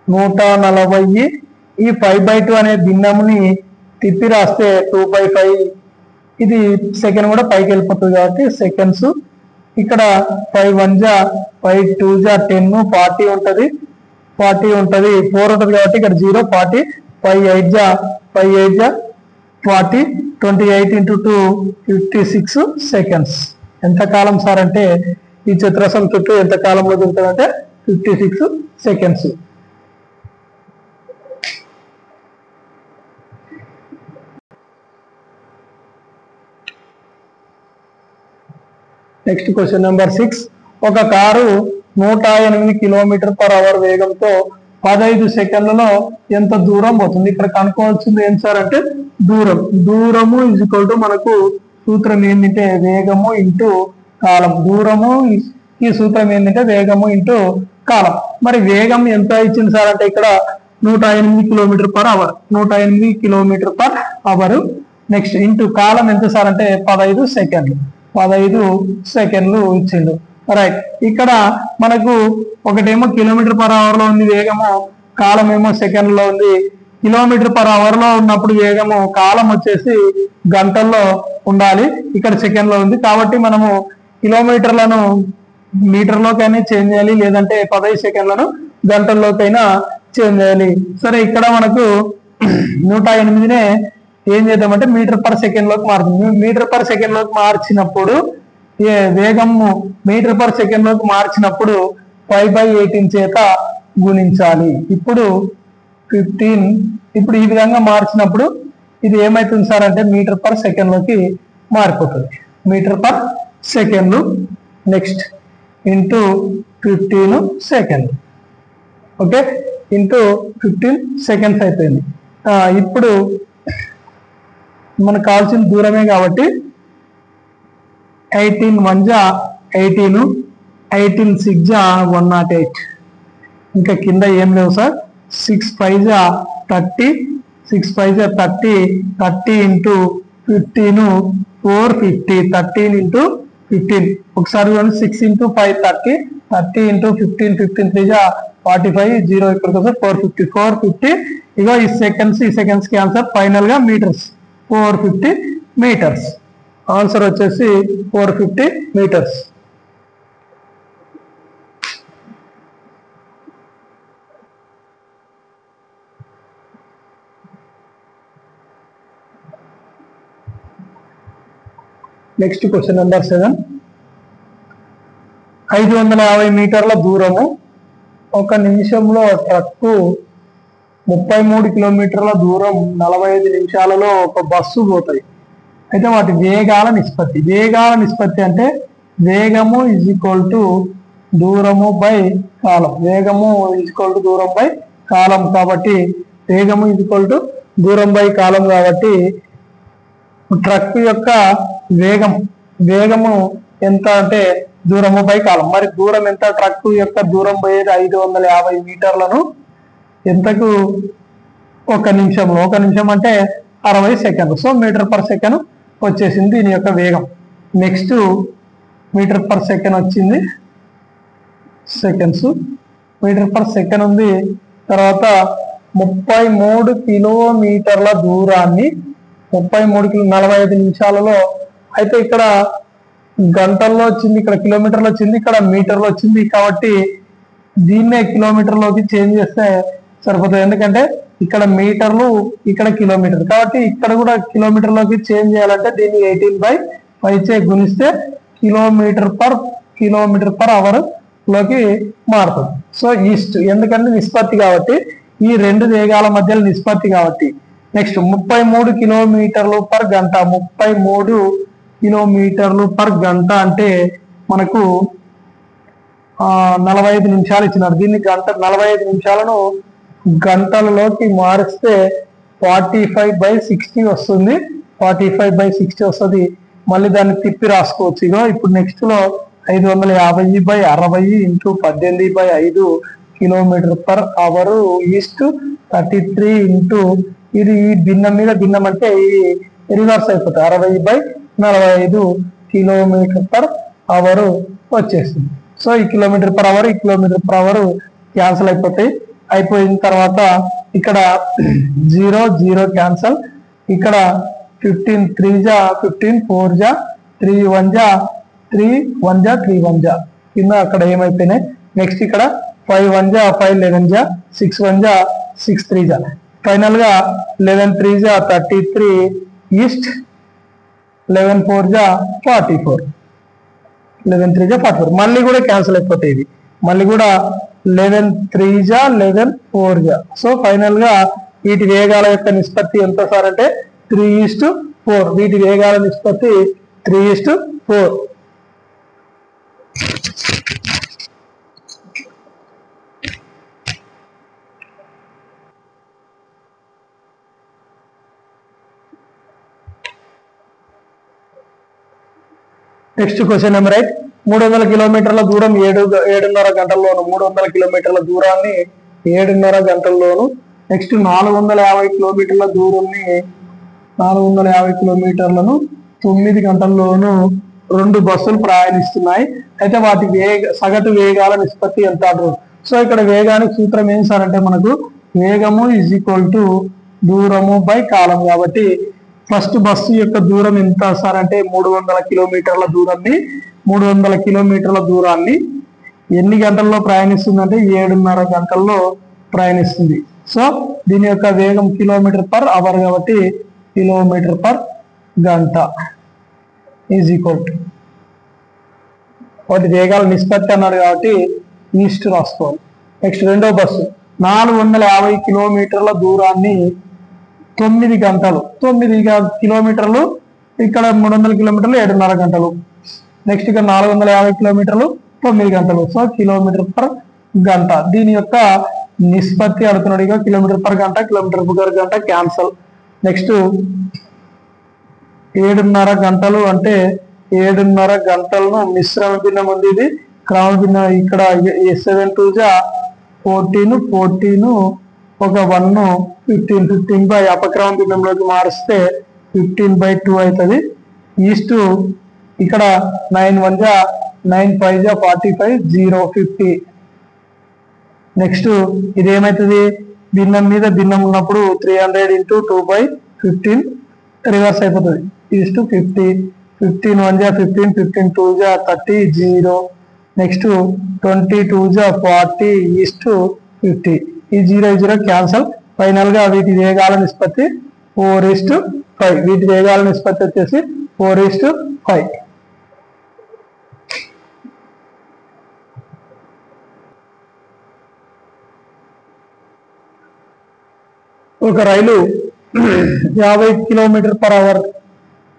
140 ఈ 5/2 అనే భిన్నముని తిప్పి రాస్తే 2/5. ఇది సెకండ్ కూడా పైకి వెళ్ళిపోతుంది కాబట్టి సెకండ్స్. ఇక్కడ 5 1 జా 5 2 జా 10, 40 ఉంటుంది, 4 ఉంటుంది కాబట్టి ఇక్కడ 0 40. 5 8 జా 40, 28 into 2 56 సెకండ్స్. ఎంత కాలం సార్ అంటే ఈ చతురస్రం చుట్టూ ఎంత కాలంలో తిరుగుతుందంటే 56 సెకండ్స్. Next question number 6. ఒక కారు 108 కిలోమీటర్ పర్ అవర్ వేగంతో 15 సెకండ్లలో ఎంత దూరం పోతుంది? ఇక్కడ కనుక్కోవాల్సింది ఏం సార్ అంటే దూరము ఈజ్ ఈక్వల్ టు మనకు సూత్రం ఏంటంటే వేగము ఇంటూ కాలం. దూరము ఈ సూత్రం ఏంటంటే వేగము ఇంటూ కాలం. మరి వేగం ఎంత ఇచ్చింది సార్ అంటే ఇక్కడ 108 kilometre per hour. 108 kilometre per hour next into కాలం ఎంత సార్ అంటే 15 సెకండ్లు, 15 సెకండ్లు ఇచ్చిండు. రైట్, ఇక్కడ మనకు ఒకటేమో km/h లో ఉంది వేగము, కాలం ఏమో సెకండ్లో ఉంది. km/h లో ఉన్నప్పుడు వేగము, కాలం వచ్చేసి గంటల్లో ఉండాలి, ఇక్కడ సెకండ్లో ఉంది. కాబట్టి మనము కిలోమీటర్లను మీటర్లోకైనా చేంజ్ చేయాలి, లేదంటే 15 సెకండ్లను గంటల్లోకైనా చేంజ్ చేయాలి. సరే, ఇక్కడ మనకు 108నే ఏం చేద్దామంటే మీటర్/సెకండ్ లోకి మారుతుంది. మీటర్/సెకండ్ లోకి మార్చినప్పుడు వేగము మీటర్/సెకండ్ లోకి మార్చినప్పుడు 5/18 చేత గుణించాలి. ఇప్పుడు 15, ఇప్పుడు ఈ విధంగా మార్చినప్పుడు ఇది ఏమైతుంది సార్ అంటే మీటర్/సెకండ్ లోకి మారిపోతుంది. Metre per second. Next into 15 second. Okay, into 15 seconds అయిపోయింది. ఇప్పుడు మనకు కావాల్సిన దూరమే కాబట్టి 18 1 జా 18, 18 6 జా 108. ఇంకా కింద ఏం లేవు సార్. 6 5 జా 30, 6 5 జా 30, 30 ఇంటూ 15 450, 13 ఇంటూ 15. ఒకసారి 6 ఇంటూ 5 30, 30 ఇంటూ 15, 15 3 జా 45, 0 ఇక్కడికి వస్తే 450, 450. ఇగో ఈ సెకండ్స్ కి ఆన్సర్ ఫైనల్ గా మీటర్స్, 450 మీటర్స్. ఆన్సర్ వచ్చేసి 450 మీటర్స్. Next question number 7. 550 మీటర్ల దూరము, ఒక నిమిషంలో ట్రక్కు 33 కిలోమీటర్ల దూరం 45 నిమిషాలలో ఒక బస్సు పోతాయి. అయితే వాటి వేగాల నిష్పత్తి అంటే వేగము ఈజ్ ఈక్వల్ టు దూరము బై కాలం. వేగము ఈజ్ ఈక్వల్ టు దూరం బై కాలం. కాబట్టి వేగము ఈజ్ ఈక్వల్ టు దూరం బై కాలం. కాబట్టి ట్రక్ యొక్క వేగము ఎంత అంటే దూరము బై కాలం. మరి దూరం ఎంత? ట్రక్ యొక్క దూరం పోయేది 550 మీటర్లను ఎంతకు? ఒక నిమిషంలో. ఒక నిమిషం అంటే 60 సెకండ్లు. సో మీటర్/సెకండ్ వచ్చేసింది దీని యొక్క వేగం. నెక్స్ట్ మీటర్/సెకండ్ వచ్చింది, సెకండ్స్. మీటర్/సెకండ్ ఉంది. తర్వాత 33 కిలోమీటర్ల దూరాన్ని 45 నిమిషాలలో. అయితే ఇక్కడ గంటల్లో వచ్చింది, ఇక్కడ కిలోమీటర్లో వచ్చింది, ఇక్కడ మీటర్లో వచ్చింది. కాబట్టి దీన్నే కిలోమీటర్లోకి చేంజ్ చేస్తే సరిపోతుంది. ఎందుకంటే ఇక్కడ మీటర్లు, ఇక్కడ కిలోమీటర్. కాబట్టి ఇక్కడ కూడా కిలోమీటర్లోకి చేంజ్ చేయాలంటే దీన్ని 18/5 చే గుణిస్తే కిలోమీటర్/అవర్ లోకి మారుతుంది. సో ఈస్ట్, ఎందుకంటే నిష్పత్తి కాబట్టి, ఈ రెండు వేగాల మధ్య నిష్పత్తి కాబట్టి. నెక్స్ట్ 33 కిలోమీటర్లు పర్ గంట. 33 కిలోమీటర్లు పర్ గంట అంటే మనకు 45 నిమిషాలు ఇచ్చినారు. దీన్ని 45 నిమిషాలను గంటలలోకి మారిస్తే 45/60 వస్తుంది. 45/60 వస్తుంది. మళ్ళీ దాన్ని తిప్పి రాసుకోవచ్చు. ఇగో ఇప్పుడు నెక్స్ట్ లో 550/60 ఇంటూ 18/5 కిలోమీటర్/అవర్ ఈస్ట్ 33 ఇంటూ ఇది ఈ భిన్నం మీద భిన్నం అంటే ఈ రివర్స్ అయిపోతుంది. 60/45 కిలోమీటర్/అవర్ వచ్చేస్తుంది. సో ఈ కిలోమీటర్/అవర్ క్యాన్సిల్ అయిపోతాయి. అయిపోయిన తర్వాత ఇక్కడ 0 క్యాన్సల్. ఇక్కడ 15 3 జా 15, 4 జా 3 1 జా 3 1 జా 3 1 జా కింద అక్కడ ఏమైపోయినాయి. నెక్స్ట్ ఇక్కడ 5 1 జా 5, 11 జా 6 1 జా 6 3 జా. ఫైనల్ గా 11 3 జా 33 ఈస్ట్, 11 4 జా 44, 11 3 జా 44. మళ్ళీ కూడా క్యాన్సిల్ అయిపోతాయి. ఇది మళ్ళీ కూడా 11 3 జా 11 4 జా. సో ఫైనల్ గా వీటి వేగాల యొక్క నిష్పత్తి ఎంత సార్ అంటే 3:4. వీటి వేగాల నిష్పత్తి 3:4. Next question number 8. 300 కిలోమీటర్ల దూరం 7.5 గంటల్లోను. 300 కిలోమీటర్ల దూరాన్ని 7.5 గంటల్లోను. నెక్స్ట్ 450 కిలోమీటర్ల దూరాన్ని 450 కిలోమీటర్లను 9 గంటల్లోనూ 2 బస్సులు ప్రయాణిస్తున్నాయి. అయితే వాటి సగటు వేగాల నిష్పత్తి ఎంత అంటారు. సో ఇక్కడ వేగానికి సూత్రం ఏం సార్ అంటే మనకు వేగము ఈజ్ ఈక్వల్ టు దూరము బై కాలం. కాబట్టి ఫస్ట్ బస్సు యొక్క దూరం ఎంత సార్ అంటే 300 కిలోమీటర్ల దూరాన్ని 300 కిలోమీటర్ల దూరాన్ని ఎన్ని గంటల్లో ప్రయాణిస్తుంది అంటే 7.5 గంటల్లో ప్రయాణిస్తుంది. సో దీని యొక్క వేగం కిలోమీటర్ పర్ అవర్ కాబట్టి కిలోమీటర్ పర్ గంట ఈజ్ ఈక్వల్ టు వాటి వేగాల నిష్పత్తి అన్నాడు కాబట్టి ఈస్ట్ రాసుకోవాలి. నెక్స్ట్ రెండో బస్సు 450 కిలోమీటర్ల దూరాన్ని 9 గంటలు 9 కిలోమీటర్లు ఇక్కడ 300 కిలోమీటర్లు 7.5 గంటలు. నెక్స్ట్ ఇక్కడ 450 కిలోమీటర్లు 9 గంటలు. సో కిలోమీటర్ పర్ గంట దీని యొక్క నిష్పత్తి అడుగుతున్నాడు. ఇక కిలోమీటర్ పర్ గంట కిలోమీటర్ పర్ గంట క్యాన్సల్. నెక్స్ట్ 7.5 గంటలు అంటే 7.5 గంటలను మిశ్రమ భిన్నం ఉంది, ఇది క్రమ భిన్నం. ఇక్కడ 7 2 14 ఒక 1 15 బై అపక్రమ భిన్నంలోకి మారిస్తే 15/2 అవుతుంది. ఈస్ట్ ఇక్కడ 9 1 9 5 45 0 50. నెక్స్ట్ ఇదేమవుతుంది భిన్నం మీద భిన్నం ఉన్నప్పుడు 300 × 2/15 రివర్స్ అయిపోతుంది. ఈస్ట్ 50 15 1 15 15 2 30 0. Next 20 2 40 east 50. ఈ 0 క్యాన్సల్. ఫైనల్ గా వీటి వేగాల నిష్పత్తి 4:5. వీటి వేగాల నిష్పత్తి వచ్చేసి 4:5. ఒక రైలు 50 కిలోమీటర్ పర్ అవర్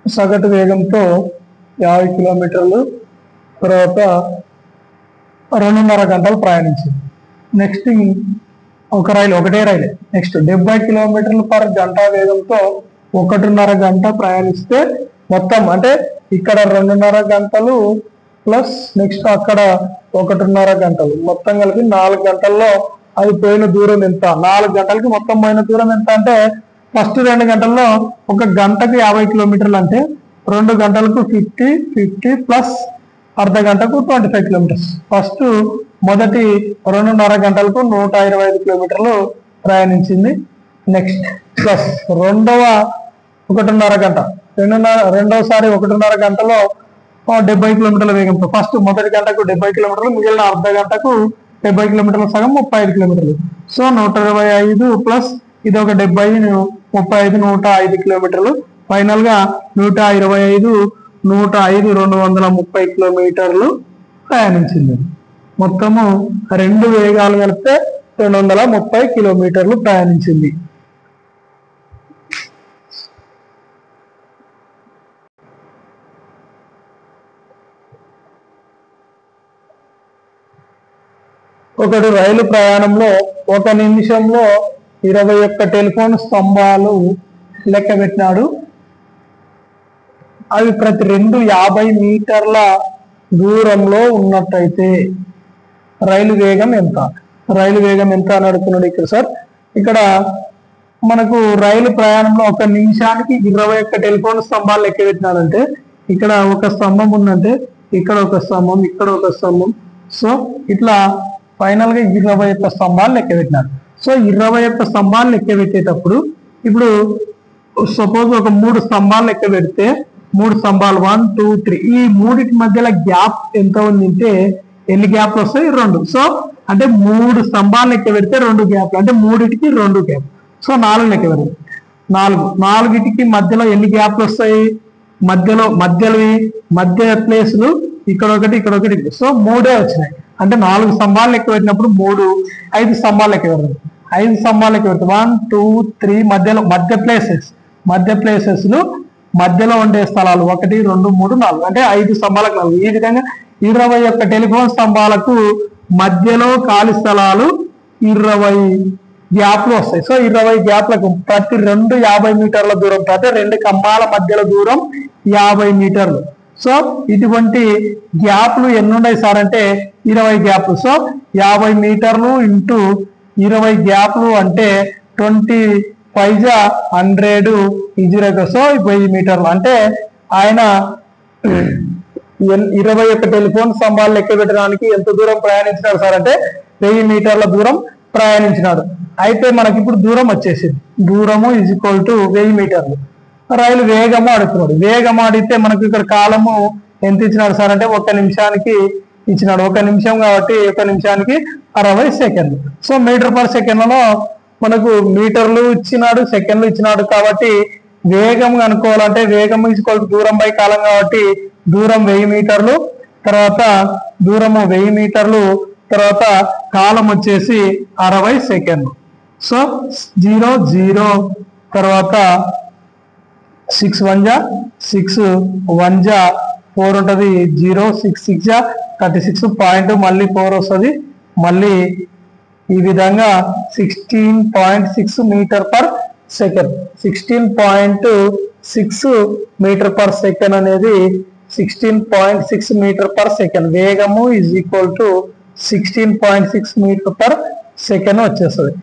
సగటు వేగంతో 50 కిలోమీటర్లు తర్వాత 2.5 గంటలు ప్రయాణించింది. నెక్స్ట్ ఒకటే రైలు నెక్స్ట్ 70 కిలోమీటర్లు పర్ గంట వేగంతో 1.5 గంట ప్రయాణిస్తే మొత్తం అంటే ఇక్కడ 2.5 గంటలు ప్లస్ నెక్స్ట్ అక్కడ 1.5 గంటలు మొత్తం కలిపి 4 గంటల్లో అది పోయిన దూరం ఎంత. 4 గంటలకి మొత్తం పోయిన దూరం ఎంత అంటే ఫస్ట్ 2 గంటల్లో ఒక గంటకు 50 కిలోమీటర్లు అంటే 2 గంటలకు 50 ప్లస్ అర్ధ గంటకు 25 కిలోమీటర్స్. ఫస్ట్ మొదటి 2.5 గంటలకు 125 కిలోమీటర్లు ప్రయాణించింది. నెక్స్ట్ ప్లస్ రెండవ 1.5 గంట రెండవసారి 1.5 గంటలో 70 కిలోమీటర్ల వేగంతో ఫస్ట్ మొదటి గంటకు 70 కిలోమీటర్లు మిగిలిన అర్ధ గంటకు 70 కిలోమీటర్ల సగం 35 కిలోమీటర్లు. సో 125 ప్లస్ ఇది ఒక 70 35 105 కిలోమీటర్లు. ఫైనల్ గా 125 105 230 కిలోమీటర్లు ప్రయాణించింది. మొత్తము 2 వేగాలు కలిపితే 230 కిలోమీటర్లు ప్రయాణించింది. ఒకడు రైలు ప్రయాణంలో 1 నిమిషంలో 21 టెలిఫోన్ స్తంభాలు లెక్క పెట్టినాడు. అవి ప్రతి 50 మీటర్ల దూరంలో ఉన్నట్టయితే రైలు వేగం ఎంత. రైలు వేగం ఎంత అని అడుగుతున్నాడు ఇక్కడ సార్. ఇక్కడ మనకు రైలు ప్రయాణంలో 1 నిమిషానికి 21 టెలిఫోన్ స్తంభాలు లెక్క పెట్టినాడంటే ఇక్కడ ఒక స్తంభం ఉందంటే ఇక్కడ ఒక స్తంభం ఇక్కడ ఒక స్తంభం. సో ఇట్లా ఫైనల్ గా 21 స్తంభాలు లెక్క పెట్టినాడు. సో 21 స్తంభాలు లెక్క పెట్టేటప్పుడు ఇప్పుడు సపోజ్ ఒక 3 స్తంభాలు లెక్క పెడితే 3 స్తంభాలు 1 2 3 ఈ మూడిటి మధ్యలో గ్యాప్ ఎంత ఉందంటే ఎన్ని గ్యాప్లు వస్తాయి 2. సో అంటే 3 స్తంభాలు లెక్క పెడితే 2 గ్యాప్లు అంటే మూడిటికి 2 గ్యాప్. సో 4 లెక్క పెడతాం. 4కి మధ్యలో ఎన్ని గ్యాప్లు వస్తాయి మధ్య ప్లేసులు ఇక్కడ ఒకటి ఇక్కడ ఒకటి. సో 3 వచ్చినాయి అంటే 4 స్తంభాలు లెక్క పెట్టినప్పుడు 5 స్తంభాలు లెక్క పెడతాం. 5 స్తంభాలు లెక్క పెడతాం 1 2 3 మధ్యలో మధ్య ప్లేసెస్ మధ్యలో ఉండే స్థలాలు 1 2 3 4 అంటే 5 స్తంభాలకు 4. ఈ విధంగా 21 టెలిఫోన్ స్తంభాలకు మధ్యలో ఖాళీ స్థలాలు 20 గ్యాప్లు వస్తాయి. సో 20 గ్యాప్లకు ప్రతి 2 50 మీటర్ల దూరం అంటే 2 కంబాల మధ్యలో దూరం 50 మీటర్లు. సో ఇటువంటి గ్యాప్లు ఎన్ని ఉన్నాయి సార్ అంటే 20 గ్యాప్లు. సో 50 మీటర్లు ఇంటూ 20 గ్యాప్లు అంటే 20 5 100 ఈజీగా. సో 1000 మీటర్లు అంటే ఆయన 21 టెలిఫోన్ స్తంభాలు లెక్క పెట్టడానికి ఎంత దూరం ప్రయాణించినాడు సార్ అంటే 1000 మీటర్ల దూరం ప్రయాణించినాడు. అయితే మనకి ఇప్పుడు దూరం వచ్చేసింది. దూరము ఈజ్ ఈక్వల్ టు 1000 మీటర్లు. రైలు వేగము అడుగుతున్నాడు. వేగం అడిగితే మనకు ఇక్కడ కాలము ఎంత ఇచ్చినాడు సార్ అంటే 1 నిమిషానికి ఇచ్చినాడు. 1 నిమిషం కాబట్టి 1 నిమిషానికి 60 సెకండ్లు. సో మీటర్ పర్ సెకండ్లో మనకు మీటర్లు ఇచ్చినాడు, సెకండ్లు ఇచ్చినాడు. కాబట్టి వేగం కనుక్కోవాలంటే వేగం ఈక్వల్ టు దూరం బై కాలం కాబట్టి దూరం 1000 మీటర్లు, తర్వాత దూరము 1000 మీటర్లు, తర్వాత కాలం వచ్చేసి 60 సెకండ్లు. సో 0 0 తర్వాత 6 1 6 1 4 ఉంటుంది. 0 6 6 36 పాయింట్ మళ్ళీ 4 వస్తుంది. మళ్ళీ ఈ విధంగా 16.6 metre per second. 16.6 metre per second అనేది 16.6 మీటర్ పర్ సెకండ్. వేగము is equal to 16.6 metre per second వచ్చేస్తుంది.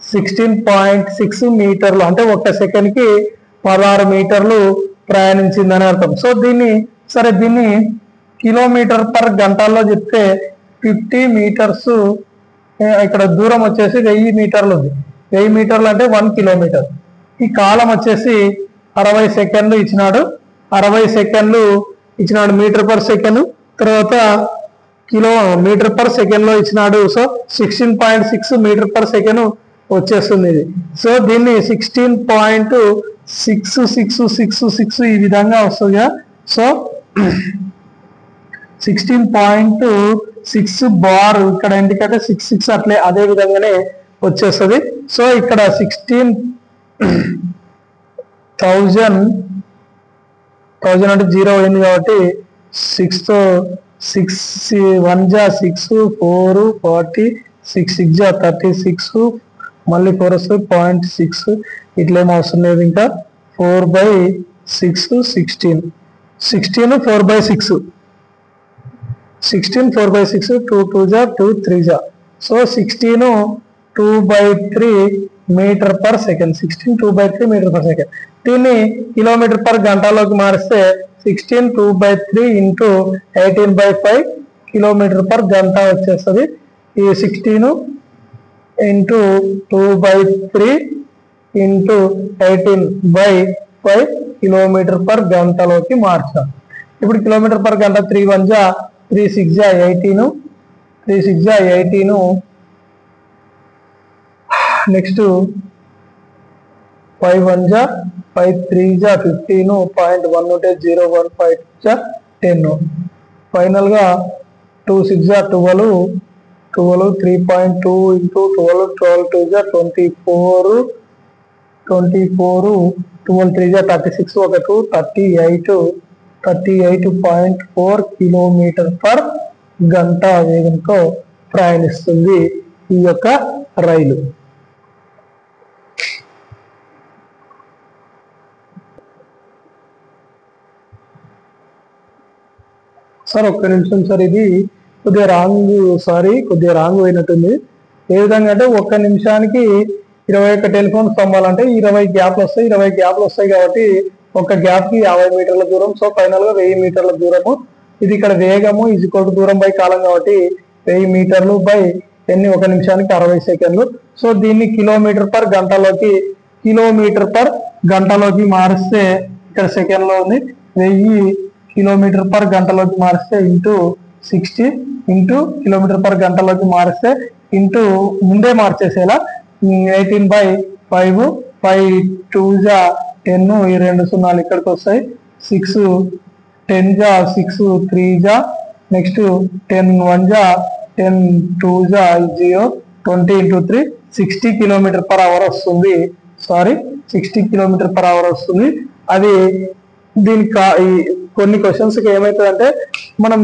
16.6 మీటర్లు అంటే 1 సెకండ్ కి 16 మీటర్లు ప్రయాణించిందని అర్థం. సో దీన్ని కిలోమీటర్ పర్ గంటల్లో చెప్తే 50 మీటర్స్. ఇక్కడ దూరం వచ్చేసి 1000 మీటర్లు ఉంది. 1000 మీటర్లు అంటే 1 కిలోమీటర్. ఈ కాలం వచ్చేసి 60 సెకండ్లు ఇచ్చినాడు. 60 సెకండ్లు ఇచ్చినాడు మీటర్ పర్ సెకండ్. తర్వాత మీటర్ పర్ సెకండ్ లో ఇచ్చినాడు. సో 16.6 మీటర్ పర్ సెకండ్ వచ్చేస్తుంది ఇది. సో దీన్ని 16.6666 ఈ విధంగా వస్తుంది. సో 16.6 బార్ ఇక్కడ ఎందుకంటే 66 అట్లే అదే విధంగానే వచ్చేస్తుంది. సో ఇక్కడ 16,000 అంటే 0 అయింది కాబట్టి 6 6 1 6 4 40 6 6 36 మళ్ళీ 4 వస్తుంది 0.6 ఇట్లేమో అవసరం లేదు. ఇంకా 4/6 16 4/6 16 4/6 2 2 2 3 so 16 2/3 metre per second. 16 2/3 metre per second. దీన్ని కిలోమీటర్ పర్ గంటలోకి మారిస్తే 16 2/3 ఇంటూ 18/5 కిలోమీటర్ పర్ గంట వచ్చేస్తుంది. ఈ 16 ఇంటూ 2/3 ఇంటూ 18/5 కిలోమీటర్ పర్ గంటలోకి మార్చాం. ఇప్పుడు కిలోమీటర్ పర్ గంట 3 1 3 6 18 3 6 18 నెక్స్ట్ 5 1 5 3 15 0.1 ఉంటే 0 1 5 10 ఫైనల్ గా 2 6 12 3.2 ఇంటూ 12 12 2 24 12 3 36 ఒక 2 38.4 కిలోమీటర్ పర్ గంట వేగంతో ప్రయాణిస్తుంది ఈ యొక్క రైలు. సార్ ఒక్క నిమిషం సార్, ఇది కొద్దిగా రాంగ్ అయినట్టుంది. ఏ విధంగా అంటే 1 నిమిషానికి 21 టెలిఫోన్ స్తంభాలు అంటే 20 గ్యాప్లు వస్తాయి. 20 గ్యాప్లు వస్తాయి కాబట్టి ఒక గ్యాప్ కి 50 మీటర్ల దూరం. సో ఫైనల్ గా 1000 మీటర్ల దూరము. ఇది ఇక్కడ వేగము ఈజ్ ఈక్వల్ టు దూరం బై కాలం కాబట్టి 1000 మీటర్లు బై 1 నిమిషానికి 60 సెకండ్లు. సో దీన్ని కిలోమీటర్ పర్ గంటలోకి మారిస్తే ఇక్కడ సెకండ్ లో ఉంది. 1000 కిలోమీటర్ పర్ గంటలోకి మారిస్తే ఇంటూ 60 ఇంటూ కిలోమీటర్ పర్ గంటలోకి మారిస్తే ఇంటూ ముందే మార్చేసేలా 18/5 5 2 10 ఈ 2 సున్నాలు ఇక్కడికి వస్తాయి. 6 10 6 3 next 10 1 10 2 0 20 into 3 60 kilometre per hour వస్తుంది. 60 కిలోమీటర్ పర్ అవర్ వస్తుంది. అది దీనికి కొన్ని క్వశ్చన్స్ కి ఏమవుతుందంటే మనం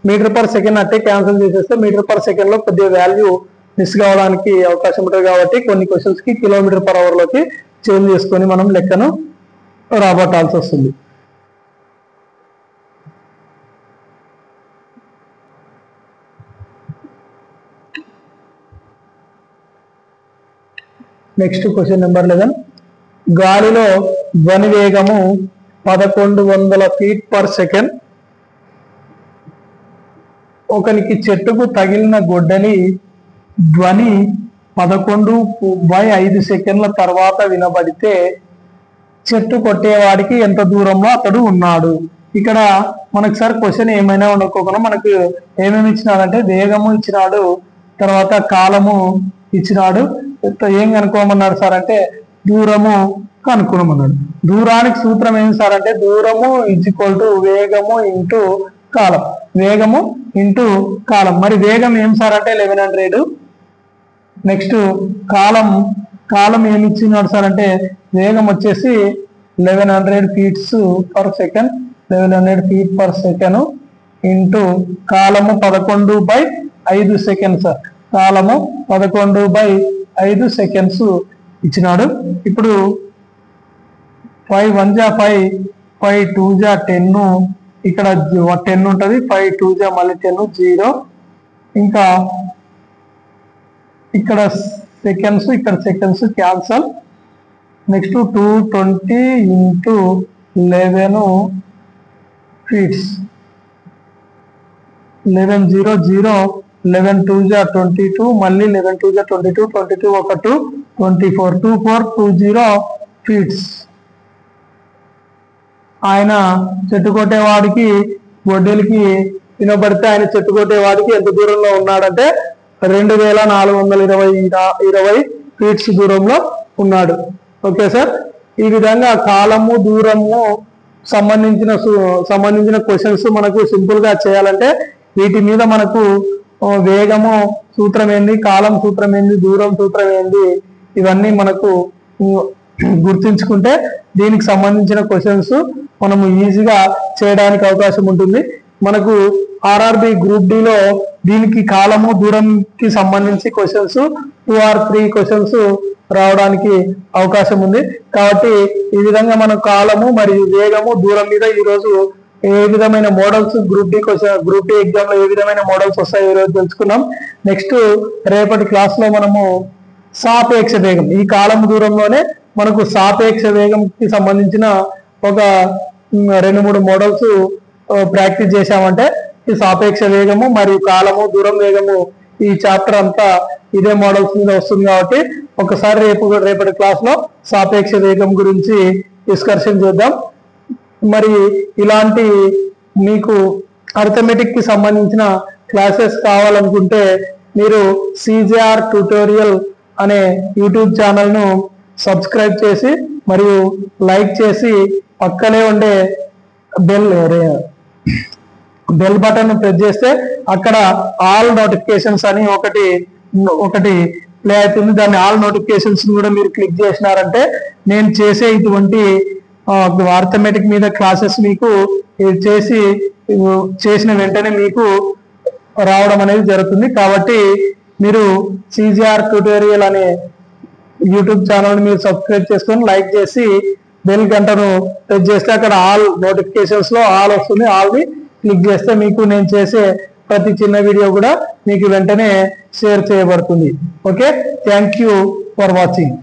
మీటర్ పర్ సెకండ్ అట్టే క్యాన్సిల్ చేసేస్తే మీటర్ పర్ సెకండ్ లో కొద్దిగా వాల్యూ మిస్ కావడానికి అవకాశం ఉంటుంది. కాబట్టి కొన్ని క్వశ్చన్స్ కి కిలోమీటర్ పర్ అవర్ లోకి చేంజ్ చేసుకొని మనం లెక్కను రాబట్టాల్సి వస్తుంది. Next question number 11. గాలిలో ధ్వని వేగము 1100 ఫీట్ పర్ సెకండ్. ఒకనికి చెట్టుకు తగిలిన గొడ్డలి ధ్వని 11/5 సెకండ్ల తర్వాత వినబడితే చెట్టు కొట్టేవాడికి ఎంత దూరంలో అతడు ఉన్నాడు. ఇక్కడ మనకు సార్ క్వశ్చన్ ఏమైనా ఉండకోకుండా మనకు ఏమేమి ఇచ్చినాడంటే వేగము ఇచ్చినాడు, తర్వాత కాలము ఇచ్చినాడు, ఏం కనుక్కోమన్నాడు సార్ అంటే దూరము కనుక్కోమన్నాడు. దూరానికి సూత్రం ఏంటి సార్ అంటే దూరము = వేగము ఇంటూ కాలం, వేగము ఇంటూ కాలం. మరి వేగం ఏం సార్ అంటే 1100. నెక్స్ట్ కాలం ఏమి ఇచ్చినాడు సార్ అంటే వేగం వచ్చేసి 1100 feets per second, 1100 feet per second into కాలము 11/5 సెకండ్స్. కాలము 11/5 సెకండ్స్ ఇచ్చినాడు. ఇప్పుడు 5 1 జా 5, 5 2 జా 10, ఇక్కడ 10 ఉంటుంది, 5 2 జా మళ్ళీ 10 0, ఇంకా ఇక్కడ సెకండ్స్, ఇక్కడ seconds cancel. Next 220 into 11 feets, 11 0 0, 11 2 జా 22, మళ్ళీ 11 2 జా 22, 22 1 2, 24, 2420 ఫీట్స్. ఆయన చెట్టు కొట్టేవాడికి గొడ్డలికి వినబడితే ఆయన చెట్టు కొట్టేవాడికి ఎంత దూరంలో ఉన్నాడంటే 2420 ఫీట్స్ దూరంలో ఉన్నాడు. Okay sir. ఈ విధంగా కాలము దూరము సంబంధించిన క్వశ్చన్స్ మనకు సింపుల్ గా చేయాలంటే వీటి మీద మనకు వేగము సూత్రం ఏంది, కాలం సూత్రం ఏంది, దూరం సూత్రం ఏంది, ఇవన్నీ మనకు గుర్తుంచుకుంటే దీనికి సంబంధించిన క్వశ్చన్స్ మనము ఈజీగా చేయడానికి అవకాశం ఉంటుంది. మనకు ఆర్ఆర్బి గ్రూప్ డి లో దీనికి కాలము దూరంకి సంబంధించి క్వశ్చన్స్ 2 or 3 క్వశ్చన్స్ రావడానికి అవకాశం ఉంది. కాబట్టి ఈ విధంగా మనం కాలము మరియు వేగము దూరం మీద ఈ రోజు ఏ విధమైన మోడల్స్ గ్రూప్ డి ఎగ్జామ్ లో ఏ విధమైన మోడల్స్ వస్తాయో ఈ రోజు తెలుసుకున్నాం. నెక్స్ట్ రేపటి క్లాస్ లో మనము సాపేక్ష వేగం, ఈ కాలం దూరంలోనే మనకు సాపేక్ష వేగంకి సంబంధించిన ఒక 2-3 మోడల్స్ ప్రాక్టీస్ చేశామంటే ఈ సాపేక్ష వేగము మరియు కాలము దూరం వేగము ఈ చాప్టర్ అంతా ఇదే మోడల్స్ మీద వస్తుంది. కాబట్టి ఒకసారి రేపటి క్లాస్ లో సాపేక్ష వేగం గురించి డిస్కషన్ చేద్దాం. మరి ఇలాంటి మీకు అర్థమెటిక్ కి సంబంధించిన క్లాసెస్ కావాలనుకుంటే మీరు CJR ట్యూటోరియల్ అనే యూట్యూబ్ ఛానల్ ను సబ్స్క్రైబ్ చేసి మరియు లైక్ చేసి పక్కనే ఉండే బెల్ బటన్ ప్రెస్ చేస్తే అక్కడ ఆల్ నోటిఫికేషన్స్ అని ఒకటి ప్లే అవుతుంది. దాన్ని ఆల్ నోటిఫికేషన్స్ కూడా మీరు క్లిక్ చేసినారంటే నేను చేసే ఇటువంటి అర్థమెటిక్ మీద క్లాసెస్ మీకు చేసిన వెంటనే మీకు రావడం అనేది జరుగుతుంది. కాబట్టి మీరు CJR ట్యూటోరియల్ అనే యూట్యూబ్ ఛానల్ మీరు సబ్స్క్రైబ్ చేసుకొని లైక్ చేసి బెల్ గంటను ప్రెస్ చేస్తే అక్కడ ఆల్ నోటిఫికేషన్స్ లో ఆల్ వస్తుంది. ఆల్ ని క్లిక్ చేస్తే మీకు నేను చేసే ప్రతి చిన్న వీడియో కూడా మీకు వెంటనే షేర్ చేయబడుతుంది. Okay, thank you for watching.